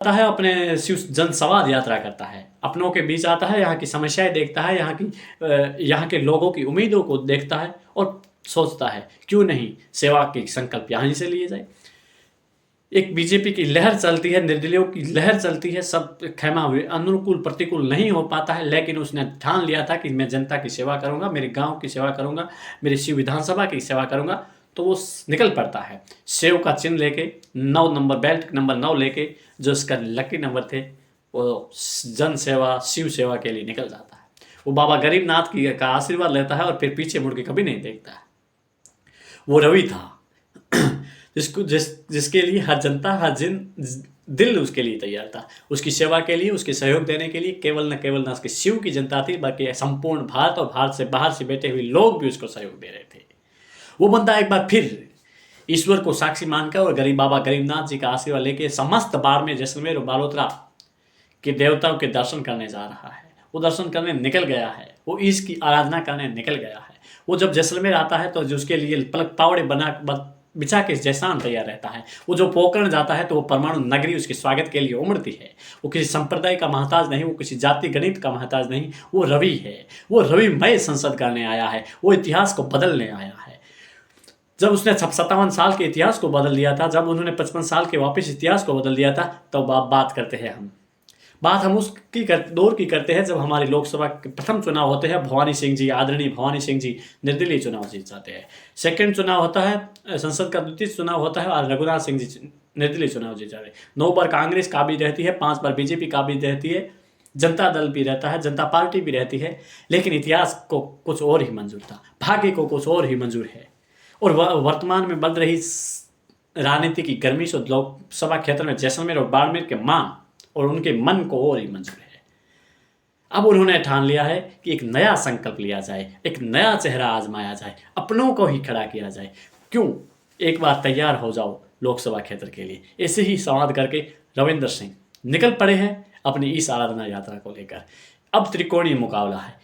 आता है, अपने शिव जन संवाद यात्रा करता है, अपनों के बीच आता है, यहाँ की समस्याएं देखता है, यहाँ के लोगों की उम्मीदों को देखता है और सोचता है क्यों नहीं सेवा की संकल्प यहाँ से लिए जाए। एक बीजेपी की लहर चलती है, निर्दलीयों की लहर चलती है, सब खेमा हुए, अनुकूल प्रतिकूल नहीं हो पाता है, लेकिन उसने ठान लिया था कि मैं जनता की सेवा करूंगा, मेरे गांव की सेवा करूंगा, मेरी शिव विधानसभा की सेवा करूंगा। तो वो निकल पड़ता है सेव का चिन्ह लेके, 9 नंबर, बेल्ट नंबर 9 लेके, जो उसका लकी नंबर थे, वो जन सेवा शिव सेवा के लिए निकल जाता है। वो बाबा गरीबनाथ की का आशीर्वाद लेता है और फिर पीछे मुड़ के कभी नहीं देखता है। वो रवि था जिसके लिए हर जनता, हर दिल उसके लिए तैयार था, उसकी सेवा के लिए, उसके सहयोग देने के लिए। केवल न उसके शिव की जनता थी, बल्कि संपूर्ण भारत और भारत से बाहर से बैठे हुए लोग भी उसको सहयोग दे रहे थे। वो बंदा एक बार फिर ईश्वर को साक्षी मानकर और बाबा गरीबनाथ जी का आशीर्वाद लेके समस्त बाड़मेर, जैसलमेर और बालोतरा के देवताओं के दर्शन करने जा रहा है। वो दर्शन करने निकल गया है, वो ईश की आराधना करने निकल गया है। वो जब जैसलमेर आता है तो जो उसके लिए पलक पावड़े बिछा के जैसान तैयार रहता है। वो जो पोकरण जाता है तो वो परमाणु नगरी उसके स्वागत के लिए उमड़ती है। वो किसी संप्रदाय का महताज नहीं, वो किसी जाति गणित का महताज नहीं, वो रवि है। वो रविमय संसद करने आया है, वो इतिहास को बदलने आया है। जब उसने 57 साल के इतिहास को बदल दिया था, जब उन्होंने 55 साल के वापस इतिहास को बदल दिया था, तो बात करते हैं बात हम उसकी दौर की करते हैं जब हमारी लोकसभा के प्रथम चुनाव होते हैं। भवानी सिंह जी, आदरणीय भवानी सिंह जी निर्दलीय चुनाव जीत जाते हैं। सेकंड चुनाव होता है, संसद का द्वितीय चुनाव होता है और रघुनाथ सिंह जी निर्दलीय चुनाव जीत जाते हैं। 9 बार कांग्रेस काबिज रहती है, 5 बार बीजेपी काबिज रहती है, जनता दल भी रहता है, जनता पार्टी भी रहती है। लेकिन इतिहास को कुछ और ही मंजूर था, भाग्य को कुछ और ही मंजूर है। और वर्तमान में बढ़ रही राजनीति की गर्मी से लोकसभा क्षेत्र में जैसलमेर और बाड़मेर के मांग और उनके मन को और ही मंजूर है। अब उन्होंने ठान लिया है कि एक नया संकल्प लिया जाए, एक नया चेहरा आजमाया जाए, अपनों को ही खड़ा किया जाए। क्यों, एक बार तैयार हो जाओ लोकसभा क्षेत्र के लिए। ऐसे ही संवाद करके रविंद्र सिंह निकल पड़े हैं अपनी इस आराधना यात्रा को लेकर। अब त्रिकोणीय मुकाबला है।